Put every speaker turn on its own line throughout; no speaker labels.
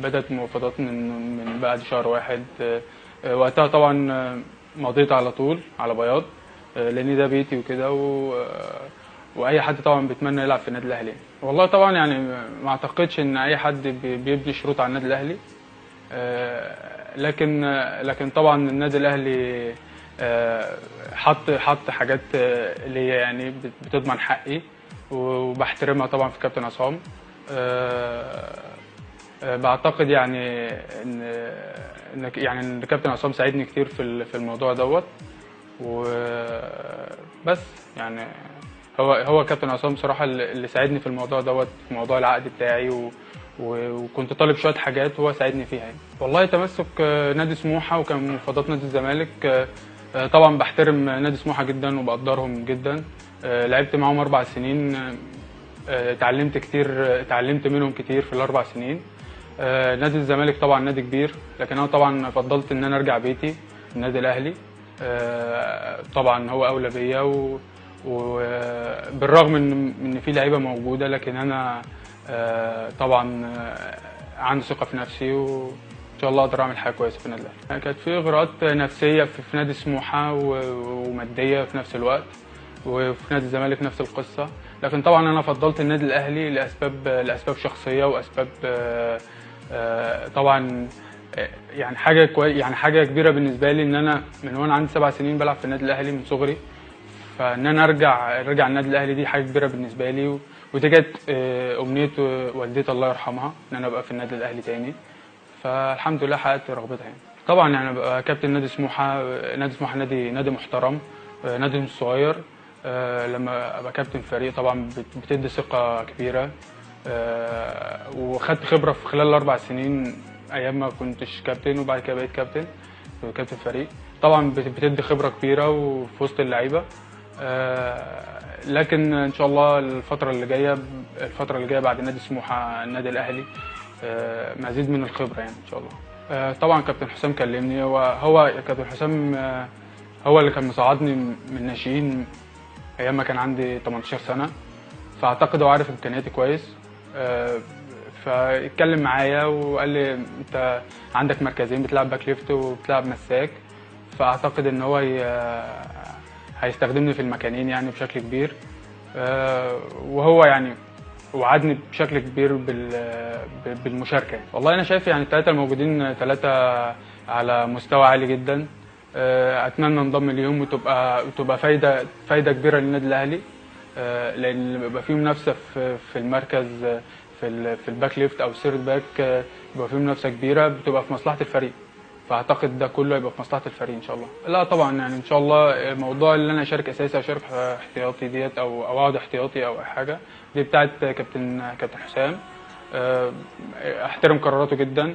بدأت المفاوضات من بعد شهر واحد. وقتها طبعا مضيت على طول على بياض، لان ده بيتي وكده، واي حد طبعا بيتمنى يلعب في النادي الاهلي. والله طبعا يعني ما اعتقدش ان اي حد بيبني شروط على النادي الاهلي، لكن طبعا النادي الاهلي حط حاجات اللي هي يعني بتضمن حقي، وبحترمها طبعا في كابتن عصام. بعتقد يعني ان كابتن عصام ساعدني كتير في الموضوع دوت، وبس يعني هو كابتن عصام بصراحه اللي ساعدني في الموضوع دوت، في موضوع العقد بتاعي، وكنت طالب شويه حاجات وهو ساعدني فيها يعني. والله تمسك نادي سموحه وكان مفاوضات نادي الزمالك. طبعا بحترم نادي سموحه جدا وبقدرهم جدا. لعبت معاهم 4 سنين، اتعلمت كتير، اتعلمت منهم كتير في ال4 سنين. نادي الزمالك طبعا نادي كبير، لكن انا طبعا فضلت ان انا ارجع بيتي النادي الاهلي. طبعا هو اولى بيا، وبالرغم ان في لعيبه موجوده، لكن انا طبعا عندي ثقه في نفسي، وان شاء الله اقدر اعمل حاجه كويسه في النادي الاهلي. كانت في اغراءات نفسيه في نادي سموحه وماديه في نفس الوقت، وفي نادي الزمالك نفس القصه، لكن طبعا انا فضلت النادي الاهلي لاسباب شخصيه واسباب طبعا يعني حاجه كبيره بالنسبه لي، ان انا من وانا عندي 7 سنين بلعب في النادي الاهلي من صغري، فان انا ارجع النادي الاهلي دي حاجه كبيره بالنسبه لي، ودي كانت امنيه والدتي الله يرحمها، ان انا ابقى في النادي الاهلي تاني، فالحمد لله حققت رغبتها يعني. طبعا يعني ابقى كابتن نادي سموحه. نادي سموحه نادي محترم، نادي مش صغير. لما ابقى كابتن فريق طبعا بتدي ثقه كبيره، وخدت خبره في خلال ال4 سنين ايام ما كنتش كابتن، وبعد كده بقيت كابتن فريق. طبعا بتدي خبره كبيره وفي وسط اللعيبه. لكن ان شاء الله الفتره اللي جايه بعد نادي سموحه النادي الاهلي مزيد من الخبره يعني ان شاء الله. طبعا كابتن حسام كلمني، وهو كابتن حسام هو اللي كان مصعدني من الناشئين ايام ما كان عندي 18 سنه، فاعتقد هو عارف امكانياتي كويس. فاتكلم معايا وقال لي انت عندك مركزين، بتلعب باك ليفت وبتلعب مساك، فاعتقد ان هو هيستخدمني في المكانين يعني بشكل كبير. وهو يعني وعدني بشكل كبير بالمشاركه. والله انا شايف يعني الثلاثه الموجودين ثلاثه على مستوى عالي جدا. اتمنى انضم ليهم وتبقى فايده كبيره للنادي الاهلي، لان بيبقى فيه منافسه في المركز، في الباك ليفت او السيرد باك، بيبقى فيه منافسه كبيره بتبقى في مصلحه الفريق، فاعتقد ده كله هيبقى في مصلحه الفريق ان شاء الله. لا طبعا يعني ان شاء الله موضوع اللي انا اشارك اساسي او اشارك احتياطي ديت او اقعد احتياطي او اي حاجه، دي بتاعت كابتن حسام. احترم قراراته جدا،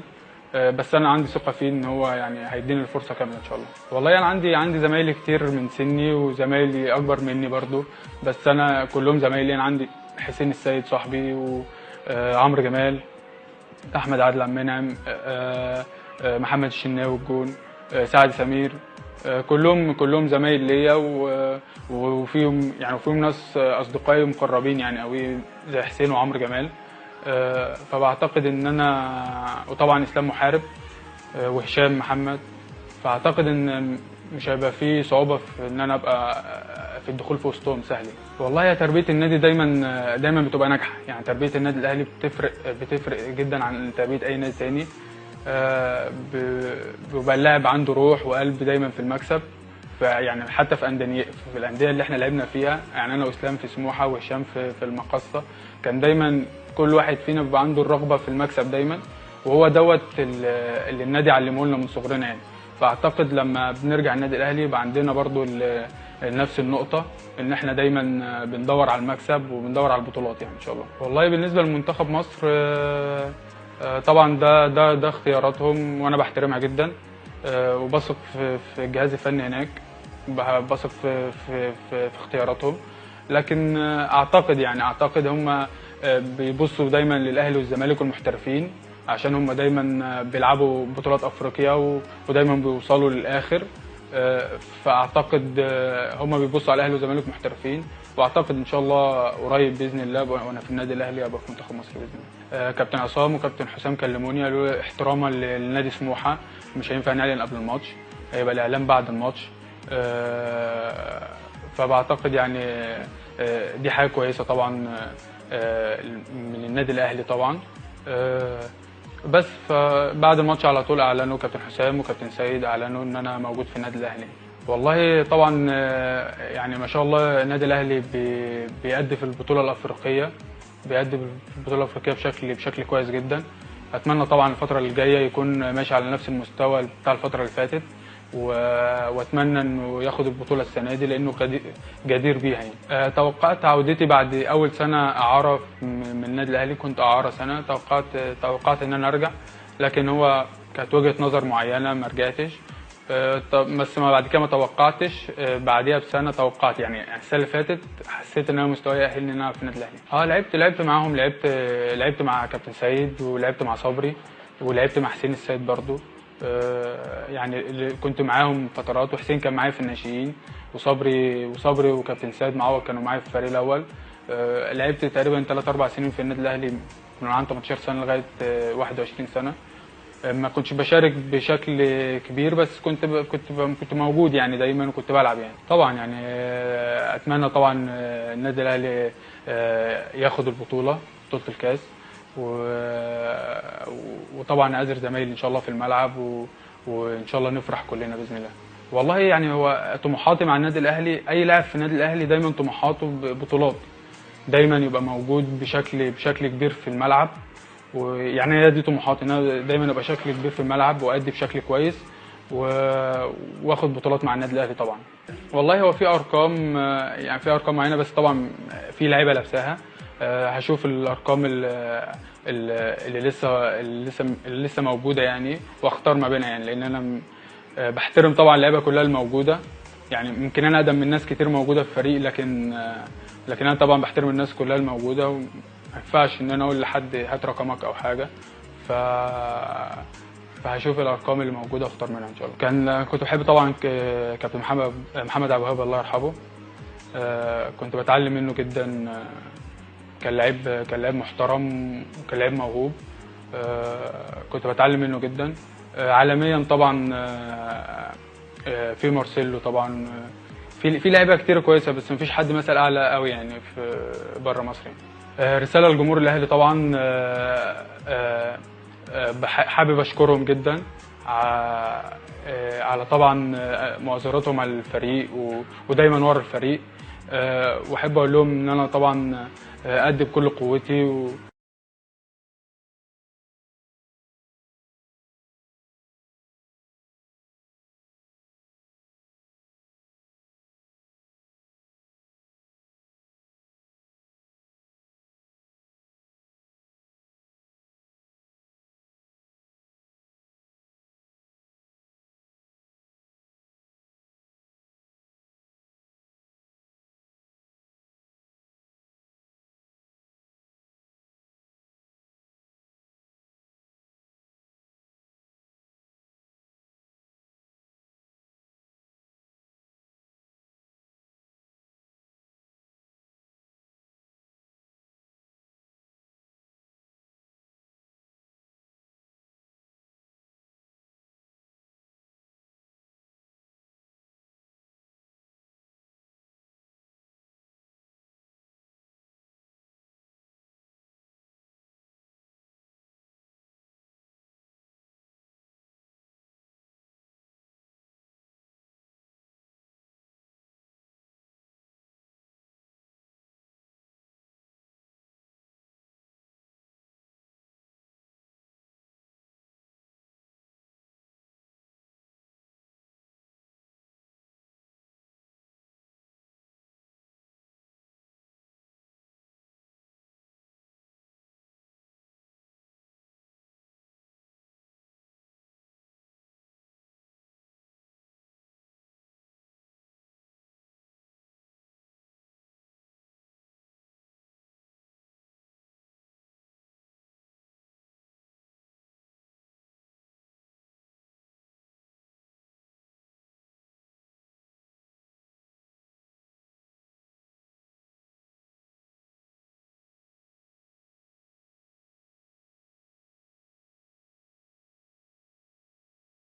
بس انا عندي ثقه فيه ان هو يعني هيديني الفرصه كامله ان شاء الله. والله انا عندي زمايلي كتير من سني وزمايلي اكبر مني برضو، بس انا كلهم زمايلي. انا عندي حسين السيد صاحبي، وعمرو جمال، احمد عادل عم منعم، محمد الشناوي الجون، سعد سمير، كلهم زمايل ليا، وفيهم ناس اصدقائي مقربين يعني قوي زي حسين وعمرو جمال. فبعتقد ان انا، وطبعا اسلام محارب وهشام محمد، فاعتقد ان مش هيبقى فيه صعوبه في ان انا ابقى في الدخول في وسطهم سهل. والله يا تربيه النادي دايما بتبقى ناجحه، يعني تربيه النادي الاهلي بتفرق جدا عن تربيه اي نادي تاني. بيبقى اللاعب عنده روح وقلب دايما في المكسب، يعني حتى في الانديه اللي احنا لعبنا فيها، يعني انا واسلام في سموحه وهشام في المقصه، كان دايما كل واحد فينا بيبقى عنده الرغبه في المكسب دايما، وهو دوت اللي النادي علمه لنا من صغرنا يعني. فاعتقد لما بنرجع النادي الاهلي يبقى عندنا برضو نفس النقطه، ان احنا دايما بندور على المكسب وبندور على البطولات يعني ان شاء الله. والله بالنسبه لمنتخب مصر طبعا ده اختياراتهم وانا بحترمها جدا، وبثق في الجهاز الفني هناك، بثق في اختياراتهم، لكن اعتقد هم بيبصوا دايما للاهلي والزمالك والمحترفين، عشان هم دايما بيلعبوا بطولات افريقيا ودايما بيوصلوا للاخر. فاعتقد هم بيبصوا على الاهلي والزمالك محترفين، واعتقد ان شاء الله قريب باذن الله وانا في النادي الاهلي ابقى في منتخب مصر باذن الله. كابتن عصام وكابتن حسام كلموني قالوا لي احتراما لنادي سموحه مش هينفع نعلن قبل الماتش، هيبقى الاعلان بعد الماتش. فبعتقد يعني دي حاجه كويسه طبعا من النادي الاهلي طبعا. بس فبعد الماتش على طول اعلنوا كابتن حسام وكابتن سيد اعلنوا ان انا موجود في النادي الاهلي. والله طبعا يعني ما شاء الله النادي الاهلي بيأدي في البطوله الافريقيه، بيأدي في البطوله الافريقيه بشكل كويس جدا. اتمنى طبعا الفتره اللي جايه يكون ماشي على نفس المستوى بتاع الفتره اللي فاتت، واتمنى انه ياخد البطوله السنه دي لانه جدير بيها يعني. توقعت عودتي بعد اول سنه اعاره من النادي الاهلي، كنت اعاره سنه، توقعت ان انا ارجع، لكن هو كانت وجهه نظر معينه ما رجعتش. بس ما بعد كده ما توقعتش، بعديها بسنه توقعت يعني السنه اللي فاتت حسيت ان انا مستواي يأهلني ان انا في النادي الاهلي. لعبت معاهم، لعبت مع كابتن سيد ولعبت مع صبري ولعبت مع حسين السيد برضو. يعني كنت معاهم فترات، وحسين كان معايا في الناشئين، وصبري وكابتن سيد معوض كانوا معايا في الفريق الاول. لعبت تقريبا 3-4 سنين في النادي الاهلي من عن 18 سنه لغايه 21 سنه. ما كنتش بشارك بشكل كبير بس كنت موجود يعني دايما وكنت بلعب يعني. طبعا يعني اتمنى طبعا النادي الاهلي ياخد بطوله الكاس، وطبعا اعذر زمايلي ان شاء الله في الملعب، وان شاء الله نفرح كلنا باذن الله. والله يعني هو طموحاتي مع النادي الاهلي، اي لاعب في النادي الاهلي دايما طموحاته بطولات، دايما يبقى موجود بشكل كبير في الملعب. ويعني هي دي طموحاتي، ان انا دايما ابقى شكل كبير في الملعب وادي بشكل كويس واخد بطولات مع النادي الاهلي طبعا. والله هو في ارقام، يعني في ارقام معينه، بس طبعا في لعيبه لابساها. هشوف الارقام اللي لسه موجوده يعني، واختار ما بينها يعني، لان انا بحترم طبعا اللعيبه كلها الموجوده. يعني يمكن انا اقدم من ناس كتير موجوده في الفريق، لكن انا طبعا بحترم الناس كلها الموجوده، وما ينفعش ان انا اقول لحد هات رقمك او حاجه. فهشوف الارقام اللي موجوده واختار منها ان شاء الله. كنت بحب طبعا كابتن محمد عبد الوهاب الله يرحمه. كنت بتعلم منه جدا، كان لعيب محترم وكان لعيب موهوب. كنت بتعلم منه جدا. عالميا طبعا في مارسيلو طبعا، في لعيبه كتير كويسه، بس مفيش حد مثل اعلى قوي يعني في بره مصر يعني. رساله لجمهور الاهلي طبعا، حابب اشكرهم جدا على طبعا مؤازرتهم على الفريق ودايما ورا الفريق. واحب اقول لهم ان انا طبعا ادي بكل قوتي